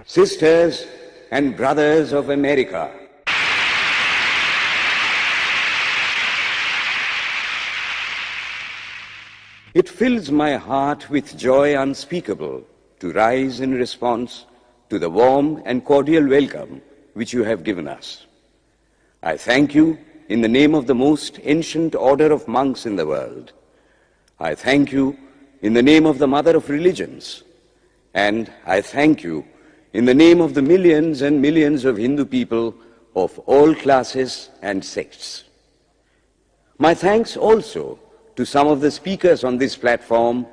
Sisters and brothers of America, it fills my heart with joy unspeakable to rise in response to the warm and cordial welcome which you have given us. I thank you in the name of the most ancient order of monks in the world. I thank you in the name of the mother of religions. And I thank you in the name of the millions and millions of Hindu people of all classes and sects. My thanks also to some of the speakers on this platform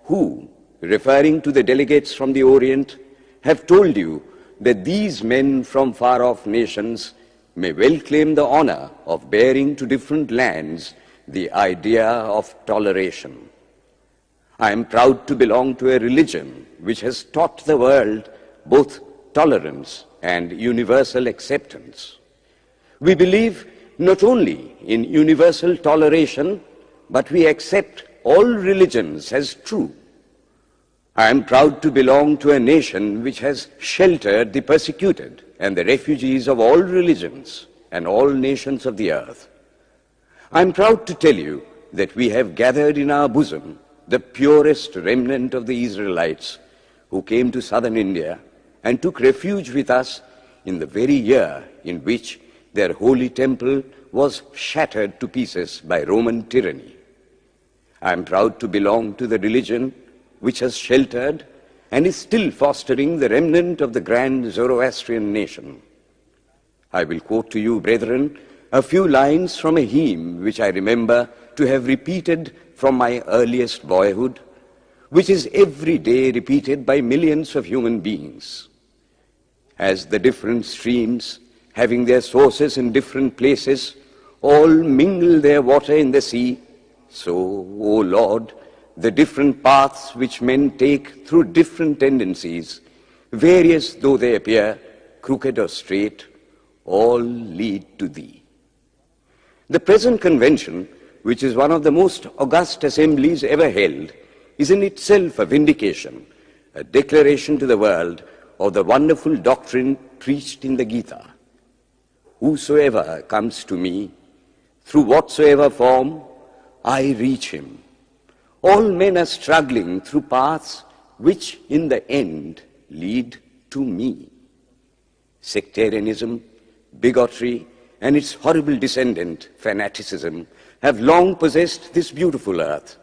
who, referring to the delegates from the Orient, have told you that these men from far-off nations may well claim the honor of bearing to different lands the idea of toleration. I am proud to belong to a religion which has taught the world both tolerance and universal acceptance. We believe not only in universal toleration, but we accept all religions as true. I am proud to belong to a nation which has sheltered the persecuted and the refugees of all religions and all nations of the earth. I am proud to tell you that we have gathered in our bosom the purest remnant of the Israelites who came to southern India and took refuge with us in the very year in which their holy temple was shattered to pieces by Roman tyranny. I am proud to belong to the religion which has sheltered and is still fostering the remnant of the grand Zoroastrian nation. I will quote to you, brethren, a few lines from a hymn which I remember to have repeated from my earliest boyhood, which is every day repeated by millions of human beings. As the different streams, having their sources in different places, all mingle their water in the sea, so, O Lord, the different paths which men take through different tendencies, various though they appear, crooked or straight, all lead to Thee. The present convention, which is one of the most august assemblies ever held, is in itself a vindication, a declaration to the world of the wonderful doctrine preached in the Gita. Whosoever comes to me, through whatsoever form, I reach him. All men are struggling through paths which in the end lead to me. Sectarianism, bigotry, and its horrible descendant, fanaticism, have long possessed this beautiful earth.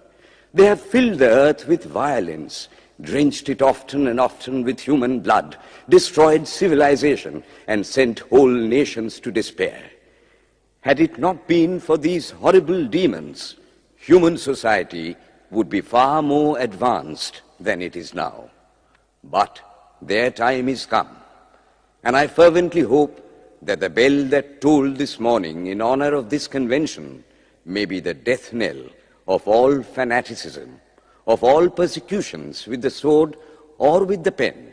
They have filled the earth with violence, drenched it often and often with human blood, destroyed civilization, and sent whole nations to despair. Had it not been for these horrible demons, human society would be far more advanced than it is now. But their time is come, and I fervently hope that the bell that tolled this morning in honor of this convention may be the death knell of all fanaticism, of all persecutions with the sword or with the pen,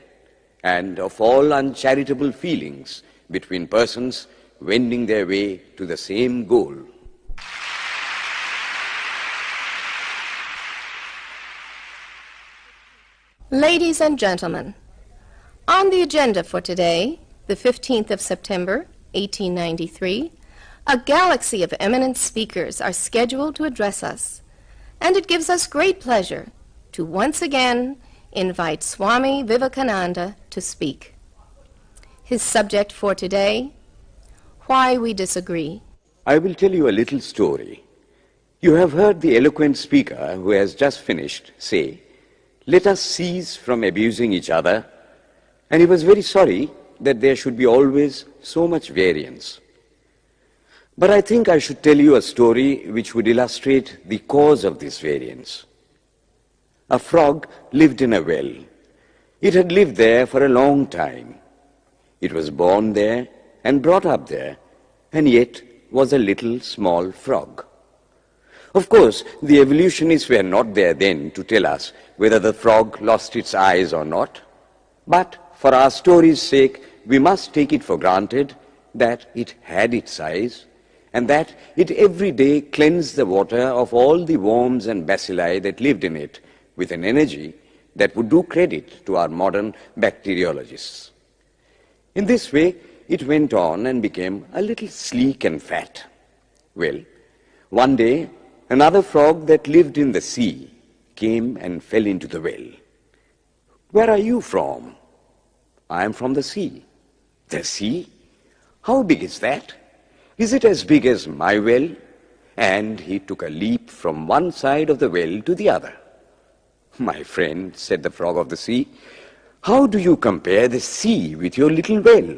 and of all uncharitable feelings between persons wending their way to the same goal. Ladies and gentlemen, on the agenda for today, the 15th of September, 1893, a galaxy of eminent speakers are scheduled to address us, and it gives us great pleasure to once again invite Swami Vivekananda to speak. His subject for today, Why We Disagree. I will tell you a little story. You have heard the eloquent speaker who has just finished say, "Let us cease from abusing each other," and he was very sorry that there should be always so much variance. But I think I should tell you a story which would illustrate the cause of this variance. A frog lived in a well. It had lived there for a long time. It was born there and brought up there, and yet was a little small frog. Of course, the evolutionists were not there then to tell us whether the frog lost its eyes or not. But for our story's sake, we must take it for granted that it had its eyes, and that it every day cleansed the water of all the worms and bacilli that lived in it with an energy that would do credit to our modern bacteriologists. In this way, it went on and became a little sleek and fat. Well, one day, another frog that lived in the sea came and fell into the well. "Where are you from?" "I am from the sea." "The sea? How big is that? Is it as big as my well?" And he took a leap from one side of the well to the other. "My friend," said the frog of the sea, "how do you compare the sea with your little well?"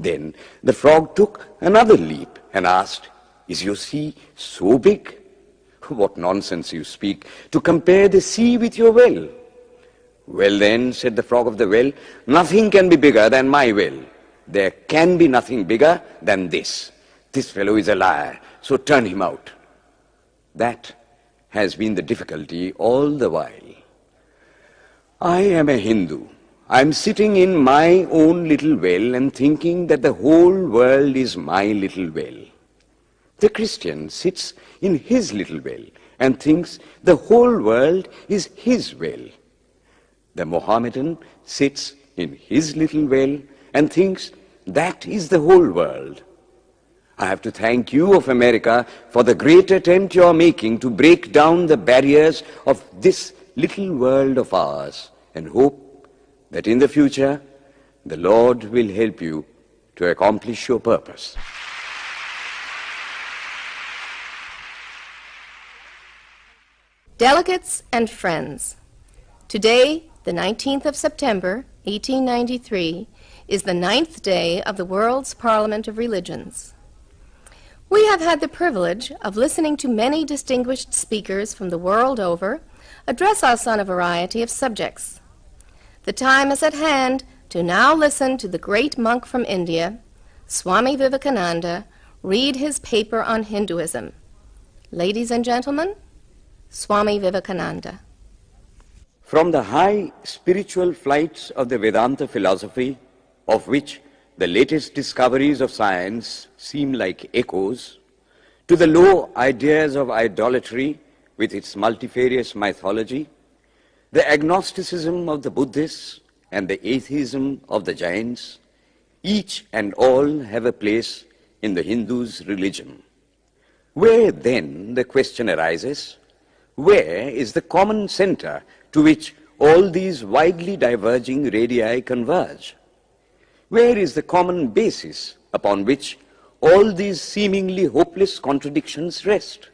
Then the frog took another leap and asked, "Is your sea so big?" "What nonsense you speak, to compare the sea with your well." "Well then," said the frog of the well, "nothing can be bigger than my well. There can be nothing bigger than this. This fellow is a liar, so turn him out." That has been the difficulty all the while. I am a Hindu. I am sitting in my own little well and thinking that the whole world is my little well. The Christian sits in his little well and thinks the whole world is his well. The Mohammedan sits in his little well and thinks that is the whole world. I have to thank you of America for the great attempt you are making to break down the barriers of this little world of ours, and hope that in the future the Lord will help you to accomplish your purpose. Delegates and friends, today, the 19th of September, 1893, is the 9th day of the World's Parliament of Religions. We have had the privilege of listening to many distinguished speakers from the world over address us on a variety of subjects. The time is at hand to now listen to the great monk from India, Swami Vivekananda, read his paper on Hinduism. Ladies and gentlemen, Swami Vivekananda. From the high spiritual flights of the Vedanta philosophy, of which the latest discoveries of science seem like echoes, to the low ideas of idolatry with its multifarious mythology, the agnosticism of the Buddhists and the atheism of the Jains, each and all have a place in the Hindu's religion. Where then, the question arises, where is the common center to which all these widely diverging radii converge? Where is the common basis upon which all these seemingly hopeless contradictions rest?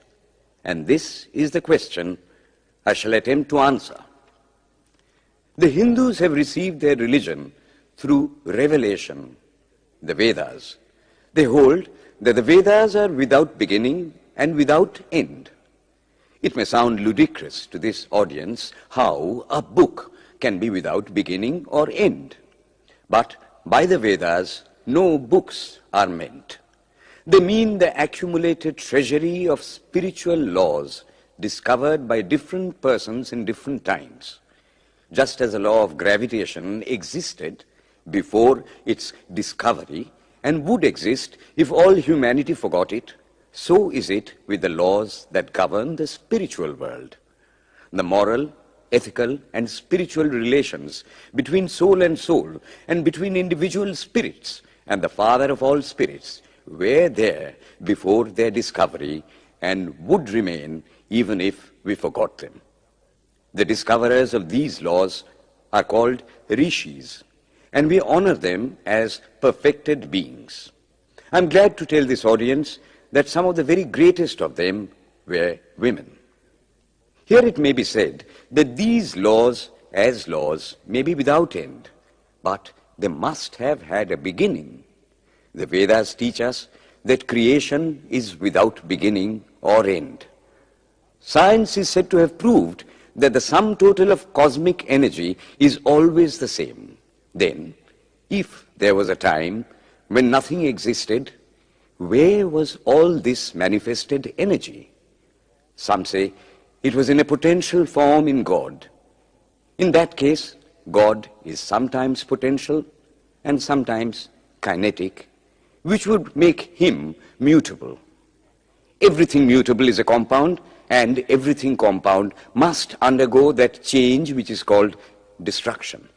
And this is the question I shall attempt to answer. The Hindus have received their religion through revelation, the Vedas. They hold that the Vedas are without beginning and without end. It may sound ludicrous to this audience how a book can be without beginning or end. But by the Vedas, no books are meant. They mean the accumulated treasury of spiritual laws discovered by different persons in different times. Just as the law of gravitation existed before its discovery and would exist if all humanity forgot it, so is it with the laws that govern the spiritual world. The moral, ethical, and spiritual relations between soul and between individual spirits and the Father of all spirits were there before their discovery and would remain even if we forgot them. The discoverers of these laws are called rishis, and we honor them as perfected beings. I'm glad to tell this audience that some of the very greatest of them were women. Here it may be said that these laws, as laws, may be without end, but they must have had a beginning. The Vedas teach us that creation is without beginning or end. Science is said to have proved that the sum total of cosmic energy is always the same. Then, if there was a time when nothing existed, where was all this manifested energy? Some say it was in a potential form in God. In that case, God is sometimes potential and sometimes kinetic, which would make him mutable. Everything mutable is a compound, and everything compound must undergo that change which is called destruction.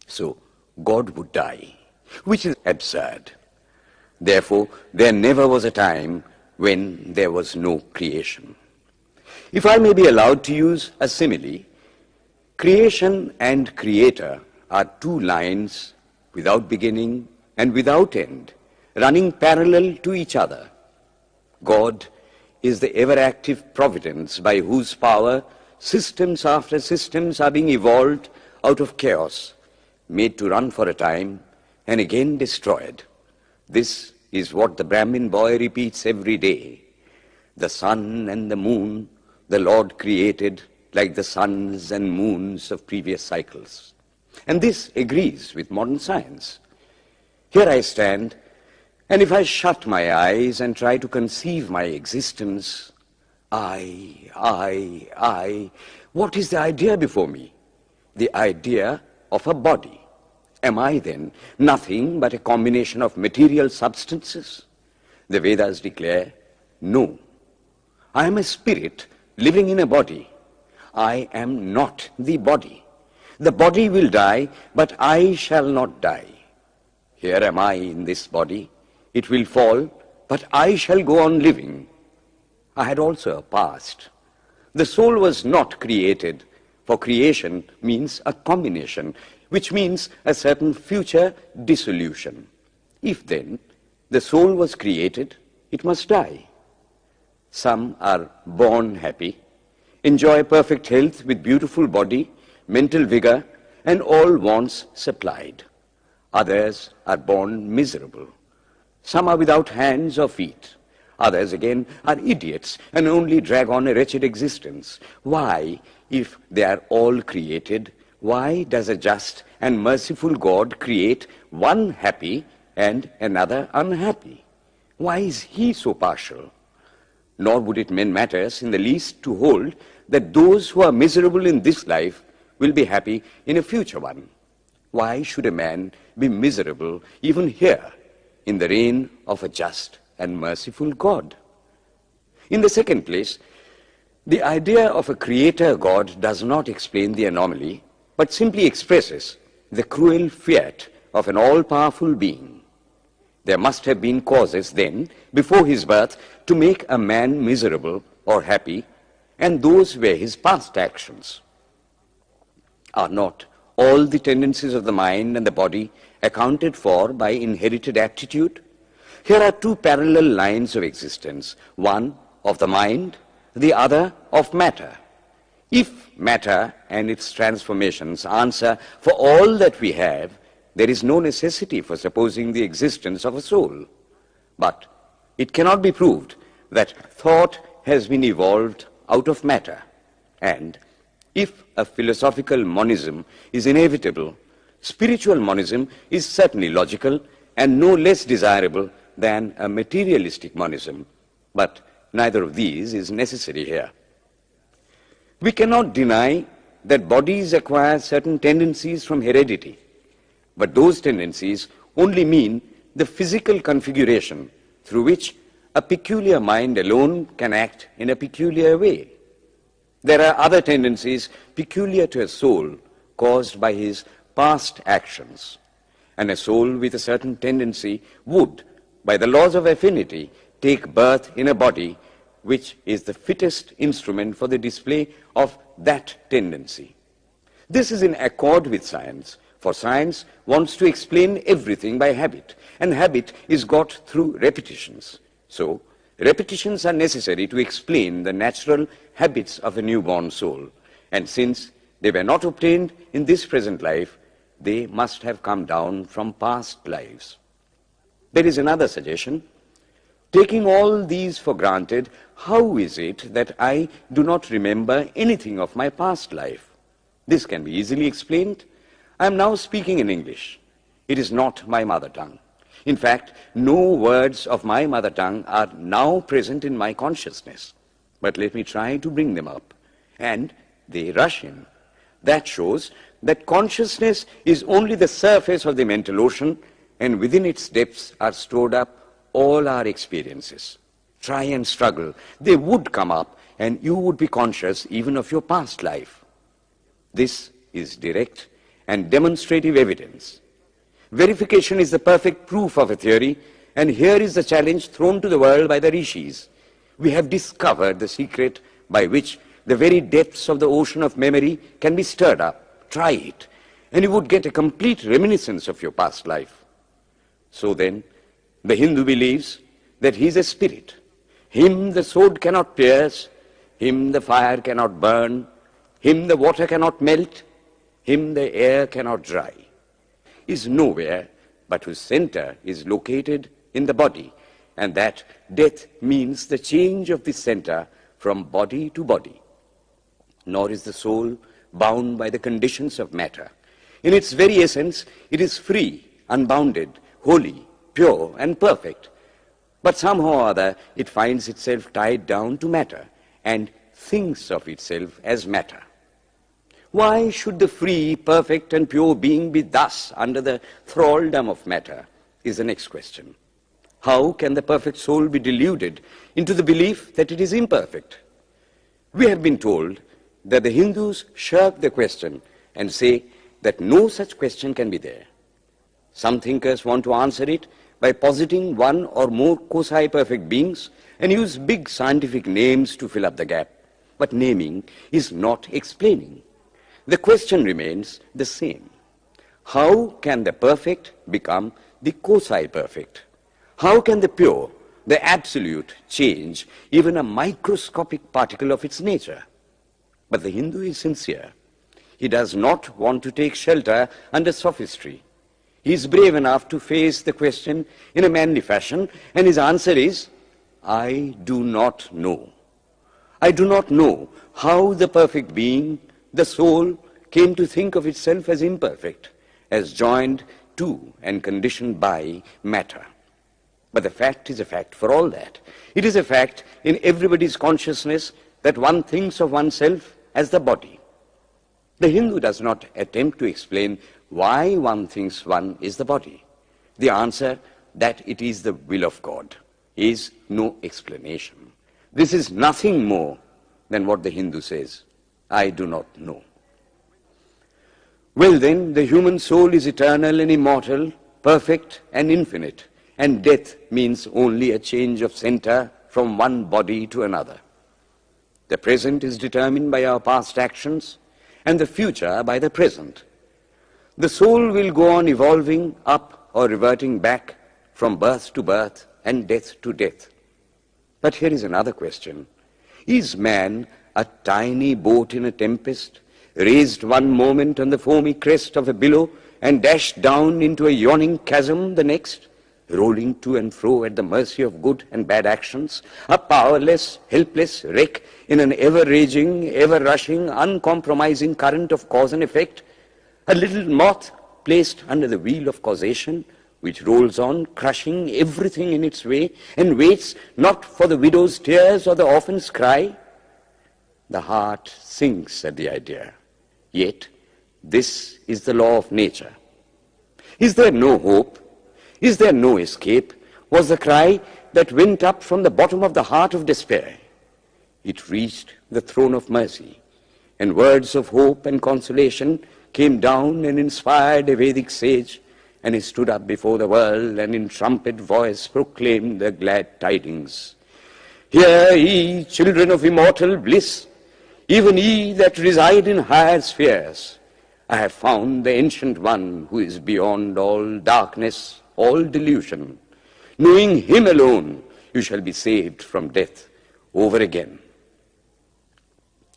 So, God would die, which is absurd. Therefore, there never was a time when there was no creation. If I may be allowed to use a simile, creation and creator are two lines without beginning and without end, running parallel to each other. God is the ever-active providence by whose power systems after systems are being evolved out of chaos, made to run for a time and again destroyed. This is what the Brahmin boy repeats every day. The sun and the moon the Lord created like the suns and moons of previous cycles. And this agrees with modern science. Here I stand, and if I shut my eyes and try to conceive my existence, I, what is the idea before me? The idea of a body. Am I then nothing but a combination of material substances? The Vedas declare, no. I am a spirit living in a body. I am not the body. The body will die, but I shall not die. Here am I in this body. It will fall, but I shall go on living. I had also a past. The soul was not created, for creation means a combination, which means a certain future dissolution. If then the soul was created, it must die. Some are born happy, enjoy perfect health with beautiful body, mental vigor, and all wants supplied. Others are born miserable. Some are without hands or feet. Others again are idiots and only drag on a wretched existence. Why, if they are all created, why does a just and merciful God create one happy and another unhappy? Why is he so partial? Nor would it mend matters in the least to hold that those who are miserable in this life will be happy in a future one. Why should a man be miserable even here in the reign of a just and merciful God? In the second place, the idea of a creator God does not explain the anomaly, but simply expresses the cruel fiat of an all-powerful being. There must have been causes then, before his birth, to make a man miserable or happy, and those were his past actions. Are not all the tendencies of the mind and the body accounted for by inherited aptitude? Here are two parallel lines of existence, one of the mind, the other of matter. If matter and its transformations answer for all that we have, there is no necessity for supposing the existence of a soul. But it cannot be proved that thought has been evolved out of matter. And if a philosophical monism is inevitable, spiritual monism is certainly logical and no less desirable than a materialistic monism. But neither of these is necessary here. We cannot deny that bodies acquire certain tendencies from heredity, but those tendencies only mean the physical configuration through which a peculiar mind alone can act in a peculiar way. There are other tendencies peculiar to a soul caused by his past actions, and a soul with a certain tendency would, by the laws of affinity, take birth in a body which is the fittest instrument for the display of that tendency. This is in accord with science, for science wants to explain everything by habit, and habit is got through repetitions. So, repetitions are necessary to explain the natural habits of a newborn soul, and since they were not obtained in this present life, they must have come down from past lives. There is another suggestion. Taking all these for granted, how is it that I do not remember anything of my past life? This can be easily explained. I am now speaking in English. It is not my mother tongue. In fact, no words of my mother tongue are now present in my consciousness. But let me try to bring them up. And they rush in. That shows that consciousness is only the surface of the mental ocean, and within its depths are stored up all our experiences. Try and struggle. They would come up, and you would be conscious even of your past life. This is direct and demonstrative evidence. Verification is the perfect proof of a theory, and here is the challenge thrown to the world by the rishis. We have discovered the secret by which the very depths of the ocean of memory can be stirred up. Try it, and you would get a complete reminiscence of your past life. So then, the Hindu believes that he is a spirit. Him the sword cannot pierce, him the fire cannot burn, him the water cannot melt, him the air cannot dry. He is nowhere but whose center is located in the body, and that death means the change of the center from body to body. Nor is the soul bound by the conditions of matter. In its very essence, it is free, unbounded, holy, pure, and perfect. But somehow or other, it finds itself tied down to matter and thinks of itself as matter. Why should the free, perfect, and pure being be thus under the thraldom of matter is the next question. How can the perfect soul be deluded into the belief that it is imperfect? We have been told that the Hindus shirk the question and say that no such question can be there. Some thinkers want to answer it by positing one or more quasi-perfect beings and use big scientific names to fill up the gap. But naming is not explaining. The question remains the same. How can the perfect become the quasi-perfect? How can the pure, the absolute, change even a microscopic particle of its nature? But the Hindu is sincere. He does not want to take shelter under sophistry. He is brave enough to face the question in a manly fashion, and his answer is, I do not know. I do not know how the perfect being, the soul, came to think of itself as imperfect, as joined to and conditioned by matter. But the fact is a fact for all that. It is a fact in everybody's consciousness that one thinks of oneself as the body. The Hindu does not attempt to explain why one thinks one is the body. The answer, that it is the will of God, is no explanation. This is nothing more than what the Hindu says, I do not know. Well then, the human soul is eternal and immortal, perfect and infinite, and death means only a change of center from one body to another. The present is determined by our past actions, and the future by the present. The soul will go on evolving up or reverting back from birth to birth and death to death. But here is another question. Is man a tiny boat in a tempest, raised one moment on the foamy crest of a billow and dashed down into a yawning chasm the next, rolling to and fro at the mercy of good and bad actions, a powerless, helpless wreck in an ever-raging, ever-rushing, uncompromising current of cause and effect, a little moth placed under the wheel of causation, which rolls on, crushing everything in its way, and waits not for the widow's tears or the orphan's cry? The heart sinks at the idea. Yet, this is the law of nature. Is there no hope? Is there no escape? Was the cry that went up from the bottom of the heart of despair. It reached the throne of mercy, and words of hope and consolation came down and inspired a Vedic sage, and he stood up before the world and in trumpet voice proclaimed the glad tidings. Hear ye, children of immortal bliss, even ye that reside in higher spheres. I have found the ancient one who is beyond all darkness, all delusion. Knowing him alone, you shall be saved from death over again.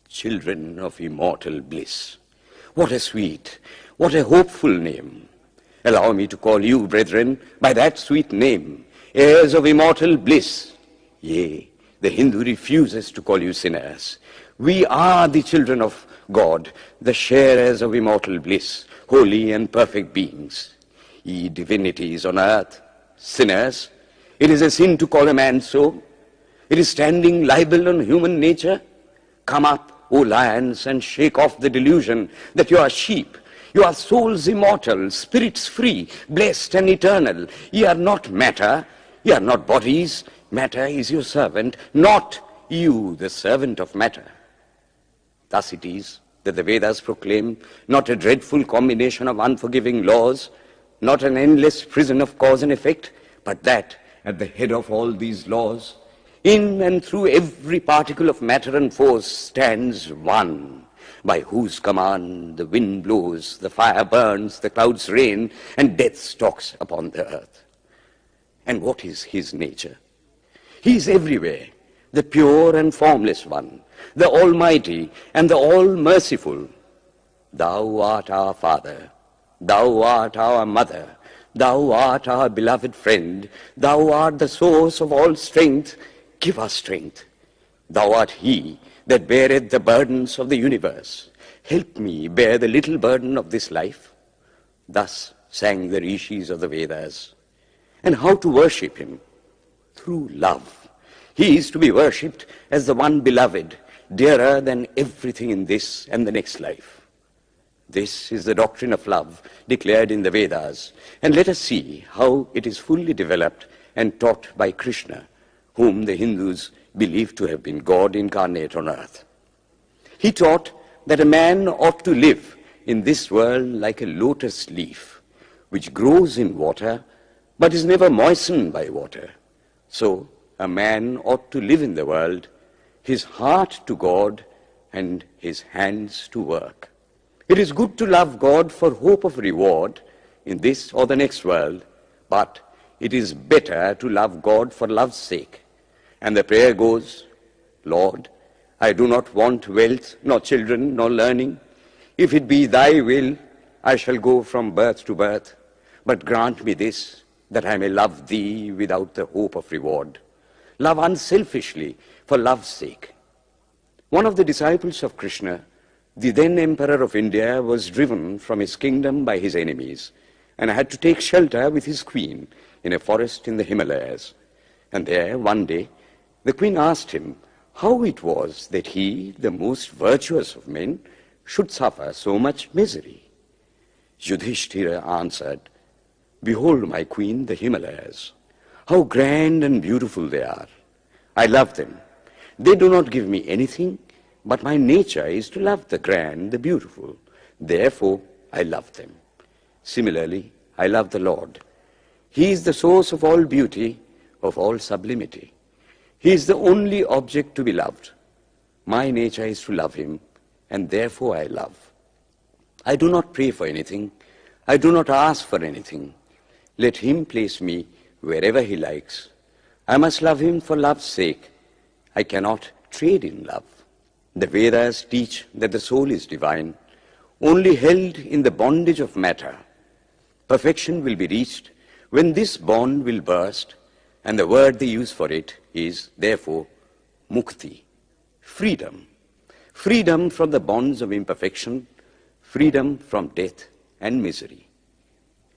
Children of immortal bliss. What a sweet, what a hopeful name. Allow me to call you, brethren, by that sweet name, heirs of immortal bliss. Yea, the Hindu refuses to call you sinners. We are the children of God, the sharers of immortal bliss, holy and perfect beings. Ye divinities on earth, sinners, it is a sin to call a man so. It is standing libel on human nature. Come up, O lions, and shake off the delusion that you are sheep. You are souls immortal, spirits free, blessed and eternal. Ye are not matter, ye are not bodies. Matter is your servant, not you the servant of matter. Thus it is that the Vedas proclaim not a dreadful combination of unforgiving laws, not an endless prison of cause and effect, but that at the head of all these laws, in and through every particle of matter and force stands one, by whose command the wind blows, the fire burns, the clouds rain, and death stalks upon the earth. And what is his nature? He is everywhere, the pure and formless one, the Almighty and the All-Merciful. Thou art our Father, thou art our Mother, thou art our beloved friend, thou art the source of all strength, give us strength. Thou art he that beareth the burdens of the universe. Help me bear the little burden of this life. Thus sang the rishis of the Vedas. And how to worship him? Through love. He is to be worshipped as the one beloved, dearer than everything in this and the next life. This is the doctrine of love declared in the Vedas, and let us see how it is fully developed and taught by Krishna, whom the Hindus believe to have been God incarnate on earth. He taught that a man ought to live in this world like a lotus leaf, which grows in water but is never moistened by water. So a man ought to live in the world, his heart to God and his hands to work. It is good to love God for hope of reward in this or the next world, but it is better to love God for love's sake. And the prayer goes, Lord, I do not want wealth, nor children, nor learning. If it be thy will, I shall go from birth to birth. But grant me this, that I may love thee without the hope of reward. Love unselfishly for love's sake. One of the disciples of Krishna, the then Emperor of India, was driven from his kingdom by his enemies and had to take shelter with his queen in a forest in the Himalayas. And there, one day, the queen asked him how it was that he, the most virtuous of men, should suffer so much misery. Yudhishthira answered, Behold, my queen, the Himalayas. How grand and beautiful they are. I love them. They do not give me anything, but my nature is to love the grand, the beautiful. Therefore, I love them. Similarly, I love the Lord. He is the source of all beauty, of all sublimity. He is the only object to be loved. My nature is to love him, and therefore I love. I do not pray for anything. I do not ask for anything. Let him place me wherever he likes. I must love him for love's sake. I cannot trade in love. The Vedas teach that the soul is divine, only held in the bondage of matter. Perfection will be reached when this bond will burst, and the word they use for it is, therefore, mukti, freedom. Freedom from the bonds of imperfection, freedom from death and misery.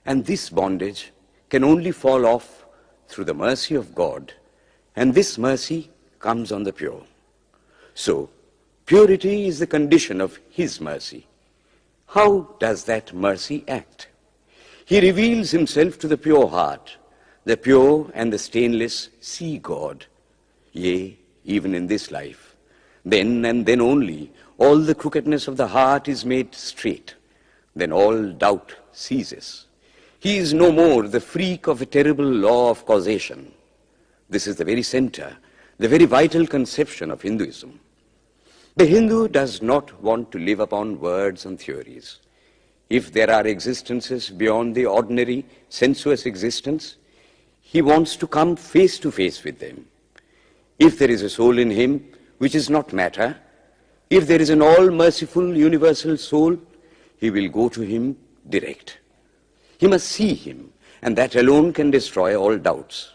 And this bondage can only fall off through the mercy of God, and this mercy comes on the pure. So, purity is the condition of his mercy. How does that mercy act? He reveals himself to the pure heart. The pure and the stainless see God, yea, even in this life. Then and then only, all the crookedness of the heart is made straight. Then all doubt ceases. He is no more the freak of a terrible law of causation. This is the very center, the very vital conception of Hinduism. The Hindu does not want to live upon words and theories. If there are existences beyond the ordinary sensuous existence, he wants to come face to face with them. If there is a soul in him which is not matter, if there is an all-merciful universal soul, he will go to him direct. He must see him, and that alone can destroy all doubts.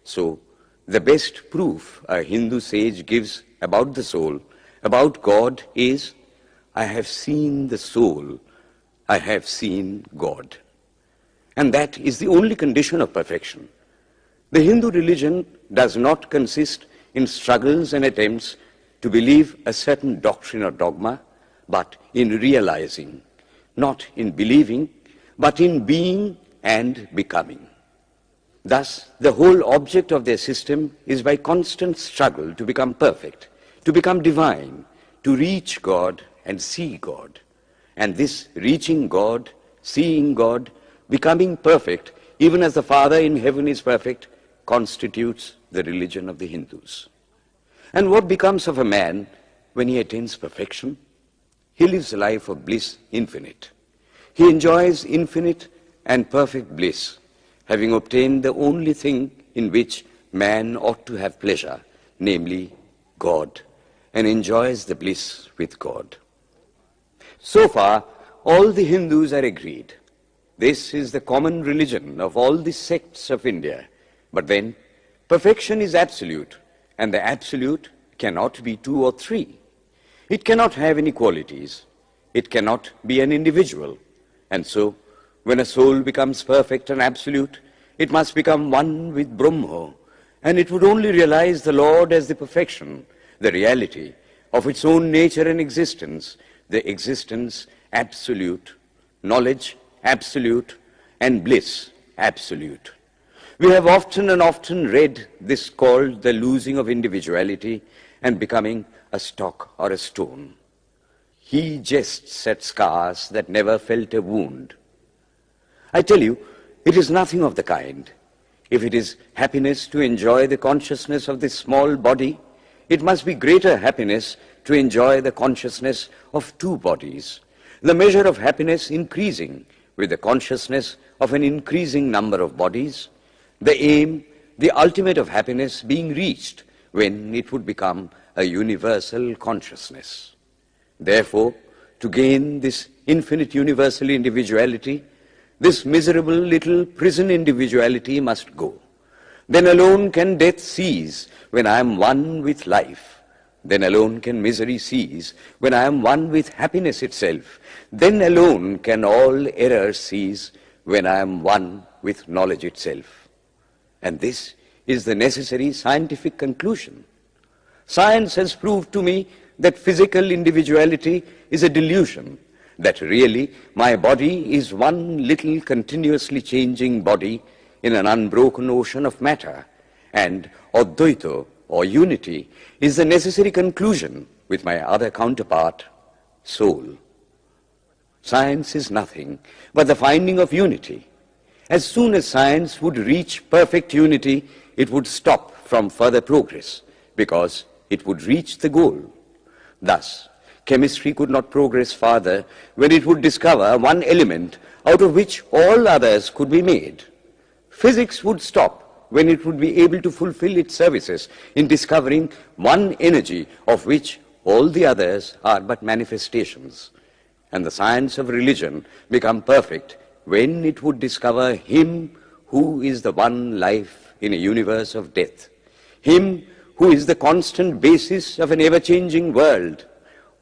So, the best proof a Hindu sage gives about the soul, about God, is, I have seen the soul, I have seen God. And that is the only condition of perfection. The Hindu religion does not consist in struggles and attempts to believe a certain doctrine or dogma, but in realizing, not in believing, but in being and becoming. Thus, the whole object of their system is by constant struggle to become perfect, to become divine, to reach God and see God. And this reaching God, seeing God, becoming perfect, even as the Father in heaven is perfect, constitutes the religion of the Hindus. And what becomes of a man when he attains perfection? He lives a life of bliss infinite. He enjoys infinite and perfect bliss, having obtained the only thing in which man ought to have pleasure, namely God, and enjoys the bliss with God. So far, all the Hindus are agreed. This is the common religion of all the sects of India. But then, perfection is absolute, and the absolute cannot be two or three. It cannot have any qualities. It cannot be an individual. And so, when a soul becomes perfect and absolute, it must become one with Brahma, and it would only realize the Lord as the perfection, the reality of its own nature and existence, the existence absolute, knowledge absolute, and bliss absolute. We have often and often read this called the losing of individuality and becoming a stock or a stone. He jests at scars that never felt a wound. I tell you, it is nothing of the kind. If it is happiness to enjoy the consciousness of this small body, it must be greater happiness to enjoy the consciousness of two bodies, the measure of happiness increasing with the consciousness of an increasing number of bodies, the aim, the ultimate of happiness being reached when it would become a universal consciousness. Therefore, to gain this infinite universal individuality, this miserable little prison individuality must go. Then alone can death cease when I am one with life. Then alone can misery cease when I am one with happiness itself. Then alone can all error cease when I am one with knowledge itself. And this is the necessary scientific conclusion. Science has proved to me that physical individuality is a delusion, that really my body is one little continuously changing body in an unbroken ocean of matter, and Advaita, or unity, is the necessary conclusion with my other counterpart, soul. Science is nothing but the finding of unity. As soon as science would reach perfect unity, it would stop from further progress, because it would reach the goal. Thus, chemistry could not progress farther when it would discover one element out of which all others could be made. Physics would stop when it would be able to fulfill its services in discovering one energy of which all the others are but manifestations. And the science of religion become perfect when it would discover Him who is the one life in a universe of death, Him who is the constant basis of an ever-changing world,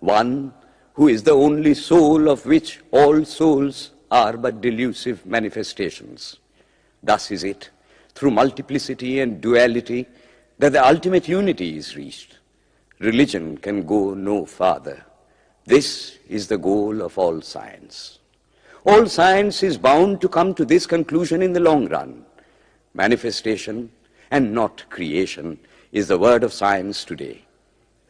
one who is the only soul of which all souls are but delusive manifestations. Thus is it, through multiplicity and duality, that the ultimate unity is reached. Religion can go no farther. This is the goal of all science. All science is bound to come to this conclusion in the long run. Manifestation and not creation is the word of science today.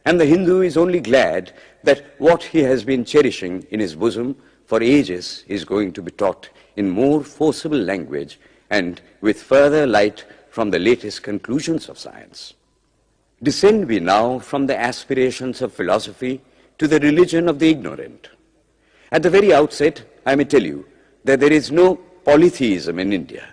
And the Hindu is only glad that what he has been cherishing in his bosom for ages is going to be taught in more forcible language and with further light from the latest conclusions of science. Descend we now from the aspirations of philosophy to the religion of the ignorant. At the very outset, I may tell you that there is no polytheism in India.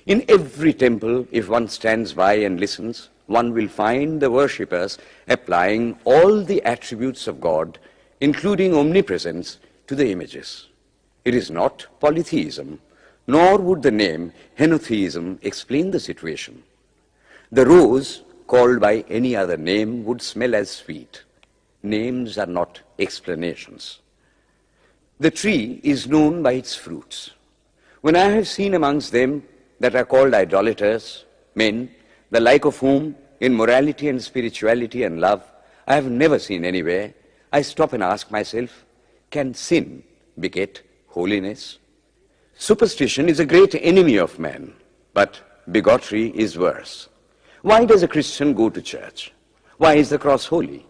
In every temple, if one stands by and listens, one will find the worshippers applying all the attributes of God, including omnipresence, to the images. It is not polytheism, nor would the name henotheism explain the situation. The rose, called by any other name, would smell as sweet. Names are not explanations. The tree is known by its fruits. When I have seen amongst them that are called idolaters, men, the like of whom, in morality and spirituality and love, I have never seen anywhere, I stop and ask myself, can sin beget holiness? Superstition is a great enemy of man, but bigotry is worse. Why does a Christian go to church? Why is the cross holy?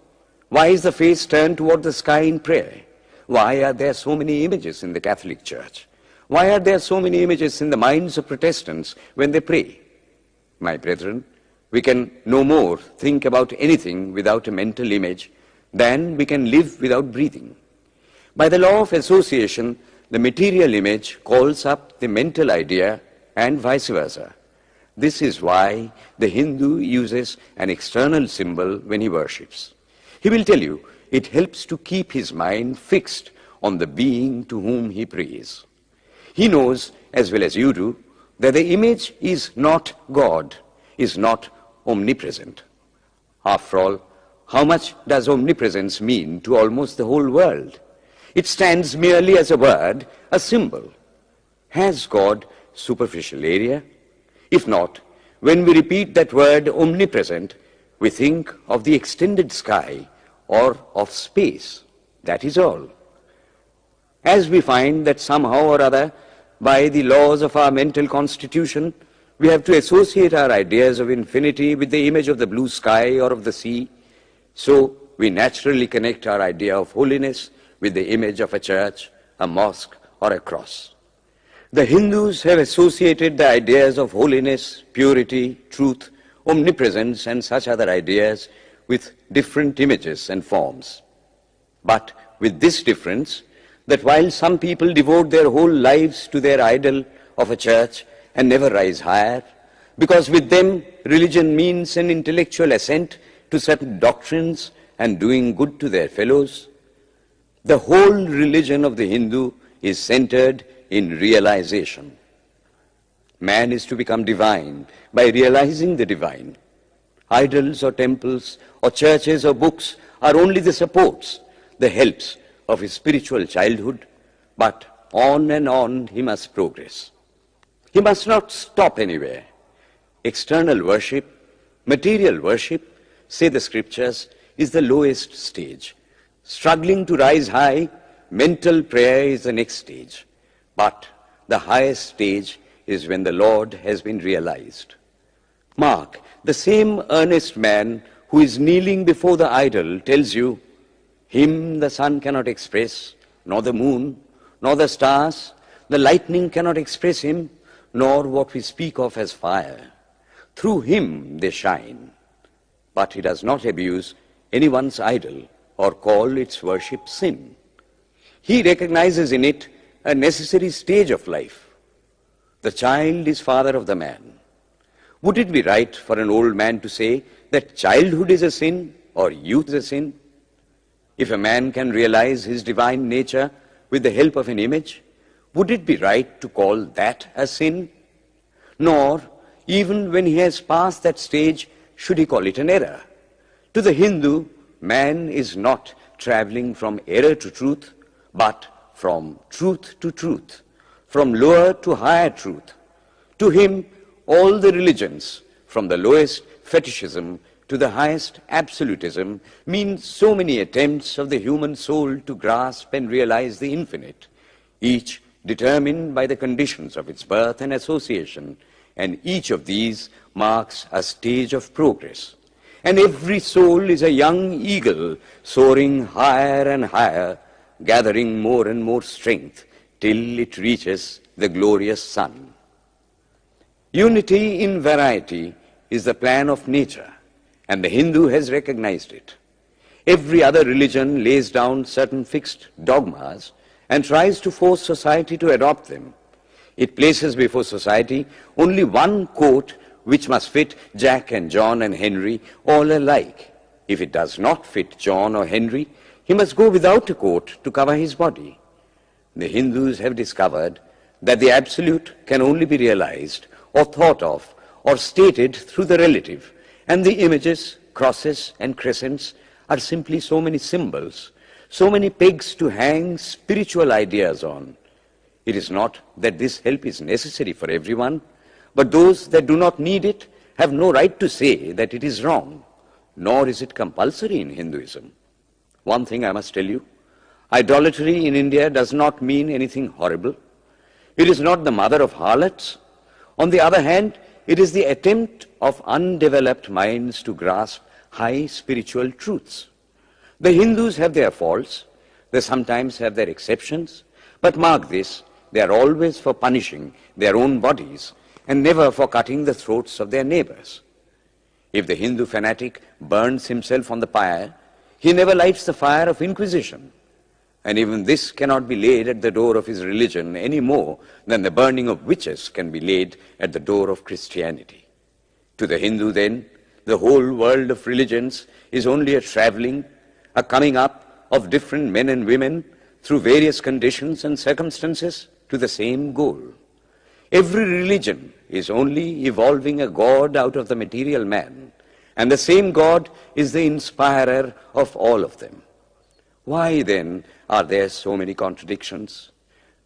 Why is the face turned toward the sky in prayer? Why are there so many images in the Catholic Church? Why are there so many images in the minds of Protestants when they pray? My brethren, we can no more think about anything without a mental image than we can live without breathing. By the law of association, the material image calls up the mental idea and vice versa. This is why the Hindu uses an external symbol when he worships. He will tell you it helps to keep his mind fixed on the being to whom he prays. He knows, as well as you do, that the image is not God, is not omnipresent. After all, how much does omnipresence mean to almost the whole world? It stands merely as a word, a symbol. Has God superficial area? If not, when we repeat that word omnipresent, we think of the extended sky or of space. That is all. As we find that somehow or other, by the laws of our mental constitution, we have to associate our ideas of infinity with the image of the blue sky or of the sea, so we naturally connect our idea of holiness with the image of a church, a mosque, or a cross. The Hindus have associated the ideas of holiness, purity, truth, omnipresence, and such other ideas with different images and forms. But with this difference, that while some people devote their whole lives to their idol of a church and never rise higher, because with them religion means an intellectual assent to certain doctrines and doing good to their fellows, the whole religion of the Hindu is centered in realization. Man is to become divine by realizing the divine. Idols or temples or churches or books are only the supports, the helps of his spiritual childhood, but on and on he must progress. He must not stop anywhere. External worship, material worship, say the scriptures, is the lowest stage. Struggling to rise high, mental prayer is the next stage. But the highest stage is when the Lord has been realized. Mark, the same earnest man who is kneeling before the idol tells you, him the sun cannot express, nor the moon, nor the stars, the lightning cannot express him, nor what we speak of as fire. Through him they shine. But he does not abuse anyone's idol or call its worship sin. He recognizes in it a necessary stage of life. The child is father of the man. Would it be right for an old man to say that childhood is a sin or youth is a sin? If a man can realize his divine nature with the help of an image, would it be right to call that a sin? Nor, even when he has passed that stage, should he call it an error. To the Hindu, man is not traveling from error to truth, but from truth to truth, from lower to higher truth. To him, all the religions, from the lowest fetishism to the highest absolutism, mean so many attempts of the human soul to grasp and realize the infinite, each determined by the conditions of its birth and association, and each of these marks a stage of progress. And every soul is a young eagle soaring higher and higher, gathering more and more strength till it reaches the glorious sun. Unity in variety is the plan of nature, and the Hindu has recognized it. Every other religion lays down certain fixed dogmas and tries to force society to adopt them. It places before society only one coat which must fit Jack and John and Henry all alike. If it does not fit John or Henry, he must go without a coat to cover his body. The Hindus have discovered that the absolute can only be realized or thought of or stated through the relative, and the images, crosses and crescents are simply so many symbols, so many pegs to hang spiritual ideas on. It is not that this help is necessary for everyone, but those that do not need it have no right to say that it is wrong, nor is it compulsory in Hinduism. One thing I must tell you, idolatry in India does not mean anything horrible. It is not the mother of harlots. On the other hand, it is the attempt of undeveloped minds to grasp high spiritual truths. The Hindus have their faults, they sometimes have their exceptions, but mark this, they are always for punishing their own bodies and never for cutting the throats of their neighbors. If the Hindu fanatic burns himself on the pyre, he never lights the fire of inquisition. And even this cannot be laid at the door of his religion any more than the burning of witches can be laid at the door of Christianity. To the Hindu, then, the whole world of religions is only a traveling, a coming up of different men and women through various conditions and circumstances to the same goal. Every religion is only evolving a God out of the material man, and the same God is the inspirer of all of them. Why then are there so many contradictions?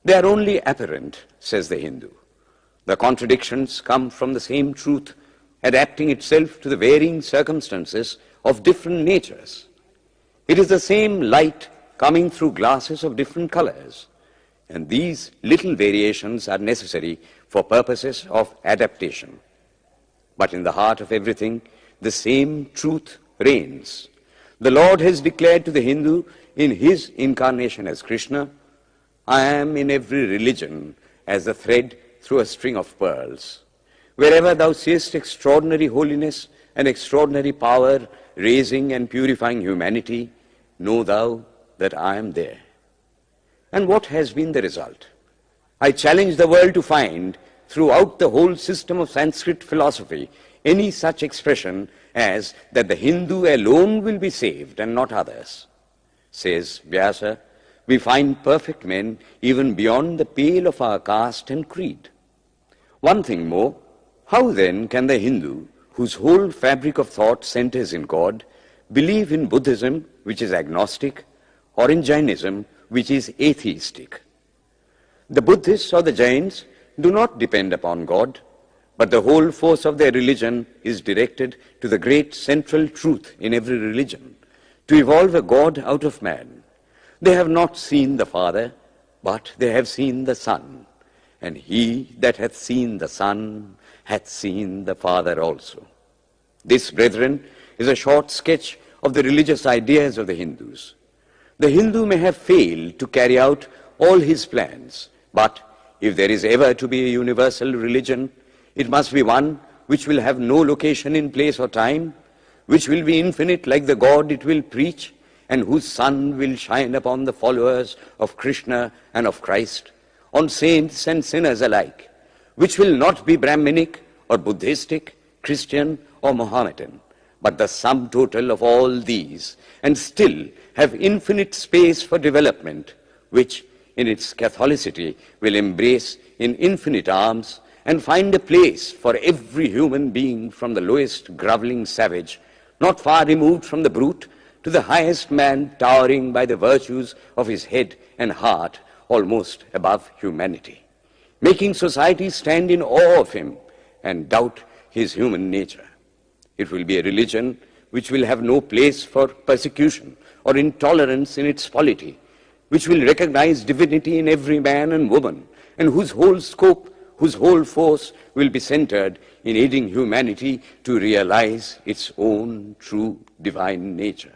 They are only apparent, says the Hindu. The contradictions come from the same truth, adapting itself to the varying circumstances of different natures. It is the same light coming through glasses of different colors, and these little variations are necessary for purposes of adaptation. But in the heart of everything, the same truth reigns. The Lord has declared to the Hindu in his incarnation as Krishna, I am in every religion as a thread through a string of pearls. Wherever thou seest extraordinary holiness and extraordinary power raising and purifying humanity, know thou that I am there. And what has been the result? I challenge the world to find throughout the whole system of Sanskrit philosophy any such expression as that the Hindu alone will be saved and not others. Says Vyasa, we find perfect men even beyond the pale of our caste and creed. One thing more, how then can the Hindu, whose whole fabric of thought centers in God, believe in Buddhism, which is agnostic, or in Jainism, which is atheistic? The Buddhists or the Jains do not depend upon God, but the whole force of their religion is directed to the great central truth in every religion, to evolve a God out of man. They have not seen the Father, but they have seen the Son. And he that hath seen the Son hath seen the Father also. This, brethren, is a short sketch of the religious ideas of the Hindus. The Hindu may have failed to carry out all his plans, but if there is ever to be a universal religion, it must be one which will have no location in place or time, which will be infinite like the God it will preach, and whose sun will shine upon the followers of Krishna and of Christ, on saints and sinners alike, which will not be Brahminic or Buddhistic, Christian or Mohammedan, but the sum total of all these, and still have infinite space for development, which in its Catholicity will embrace in infinite arms and find a place for every human being, from the lowest groveling savage, not far removed from the brute, to the highest man towering by the virtues of his head and heart almost above humanity, making society stand in awe of him and doubt his human nature. It will be a religion which will have no place for persecution or intolerance in its polity, which will recognize divinity in every man and woman, and whose whole scope, whose whole force will be centered in aiding humanity to realize its own true divine nature.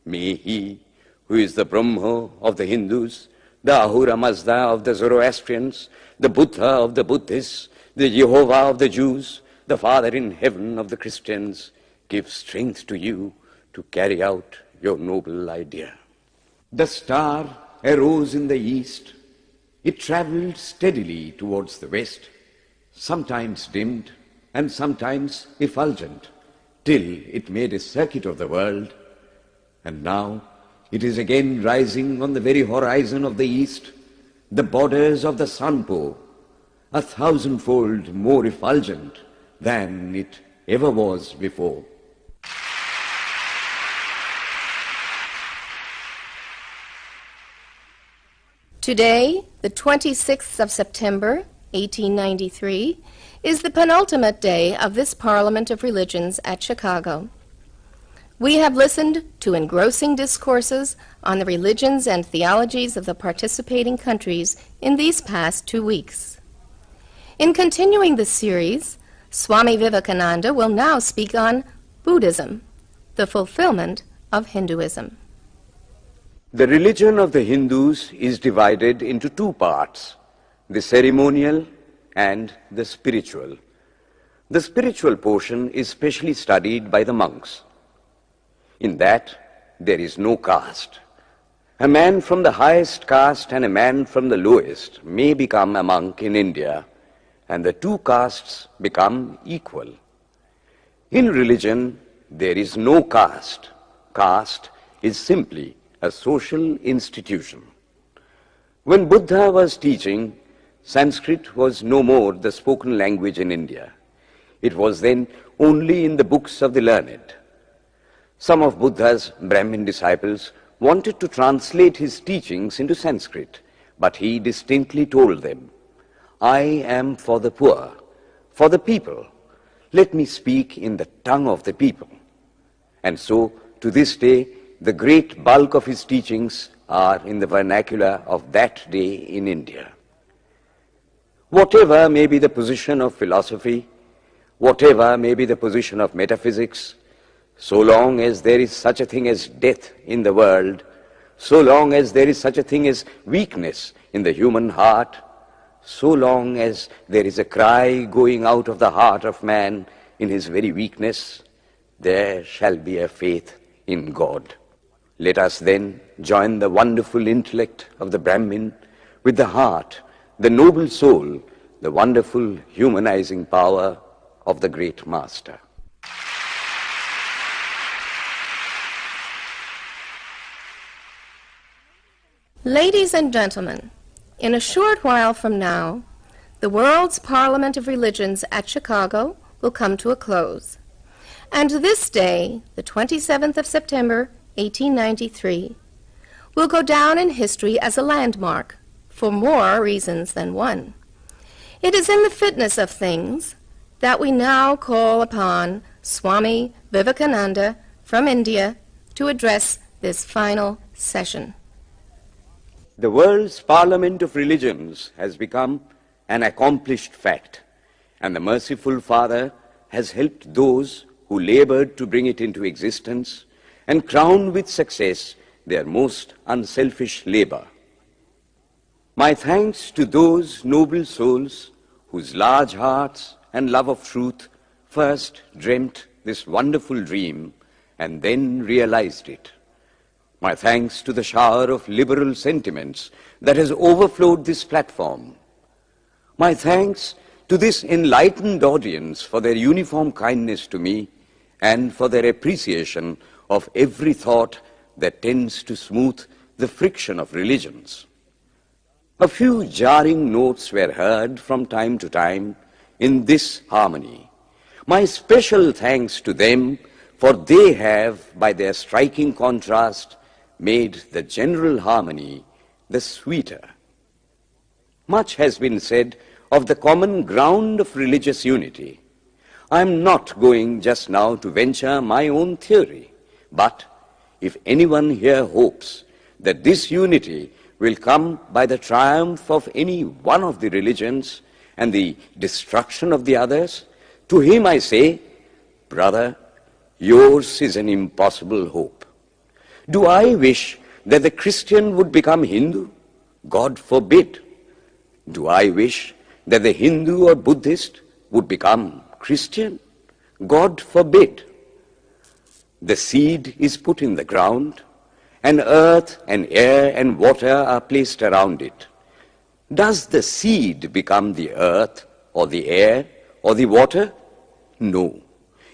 May he, who is the Brahma of the Hindus, the Ahura Mazda of the Zoroastrians, the Buddha of the Buddhists, the Jehovah of the Jews, the Father in heaven of the Christians, give strength to you to carry out your noble idea. The star arose in the east. It traveled steadily towards the west, sometimes dimmed and sometimes effulgent, till it made a circuit of the world. And now it is again rising on the very horizon of the east, the borders of the sun pole, 1,000-fold more effulgent than it ever was before. Today, the 26th of September, 1893, is the penultimate day of this Parliament of Religions at Chicago. We have listened to engrossing discourses on the religions and theologies of the participating countries in these past 2 weeks. In continuing the series, Swami Vivekananda will now speak on Buddhism, the fulfillment of Hinduism. The religion of the Hindus is divided into two parts, the ceremonial and the spiritual. The spiritual portion is specially studied by the monks. In that, there is no caste. A man from the highest caste and a man from the lowest may become a monk in India, and the two castes become equal. In religion, there is no caste. Caste is simply a social institution. When Buddha was teaching, Sanskrit was no more the spoken language in India. It was then only in the books of the learned. Some of Buddha's Brahmin disciples wanted to translate his teachings into Sanskrit, but he distinctly told them, "I am for the poor, for the people. Let me speak in the tongue of the people." And so, to this day, the great bulk of his teachings are in the vernacular of that day in India. Whatever may be the position of philosophy, whatever may be the position of metaphysics, so long as there is such a thing as death in the world, so long as there is such a thing as weakness in the human heart, so long as there is a cry going out of the heart of man in his very weakness, there shall be a faith in God. Let us then join the wonderful intellect of the Brahmin with the heart, the noble soul, the wonderful humanizing power of the great master. Ladies and gentlemen, in a short while from now, the World's Parliament of Religions at Chicago will come to a close. And this day, the 27th of September, 1893, will go down in history as a landmark for more reasons than one. It is in the fitness of things that we now call upon Swami Vivekananda from India to address this final session. The world's Parliament of Religions has become an accomplished fact, and the merciful Father has helped those who labored to bring it into existence and crown with success their most unselfish labor. My thanks to those noble souls whose large hearts and love of truth first dreamt this wonderful dream and then realized it. My thanks to the shower of liberal sentiments that has overflowed this platform. My thanks to this enlightened audience for their uniform kindness to me and for their appreciation of every thought that tends to smooth the friction of religions. A few jarring notes were heard from time to time in this harmony. My special thanks to them, for they have, by their striking contrast, made the general harmony the sweeter. Much has been said of the common ground of religious unity. I am not going just now to venture my own theory, but if anyone here hopes that this unity will come by the triumph of any one of the religions and the destruction of the others, to him I say, brother, yours is an impossible hope. Do I wish that the Christian would become Hindu? God forbid. Do I wish that the Hindu or Buddhist would become Christian? God forbid. The seed is put in the ground, and earth and air and water are placed around it. Does the seed become the earth or the air or the water? No.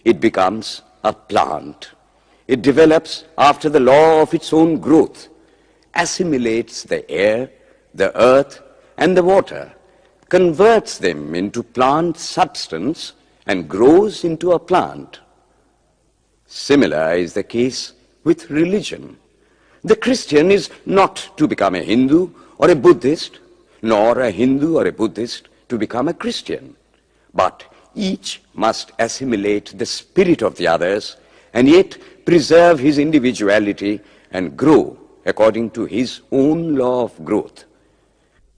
It becomes a plant. It develops after the law of its own growth, assimilates the air, the earth, and the water, converts them into plant substance, and grows into a plant. Similar is the case with religion. The Christian is not to become a Hindu or a Buddhist, nor a Hindu or a Buddhist to become a Christian, but each must assimilate the spirit of the others and yet preserve his individuality and grow according to his own law of growth.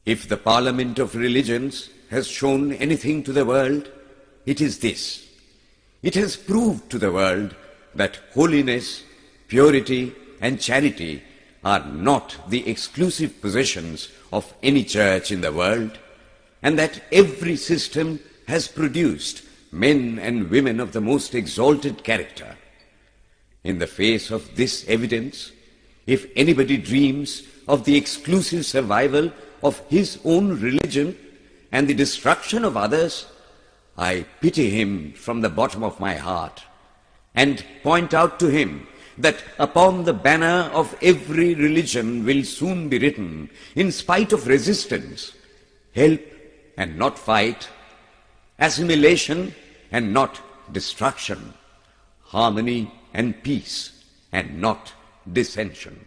If the Parliament of Religions has shown anything to the world, it is this. It has proved to the world that holiness, purity, and charity are not the exclusive possessions of any church in the world, and that every system has produced men and women of the most exalted character. In the face of this evidence, if anybody dreams of the exclusive survival of his own religion and the destruction of others, I pity him from the bottom of my heart and point out to him that upon the banner of every religion will soon be written, in spite of resistance, help and not fight, assimilation and not destruction, harmony and peace and not dissension.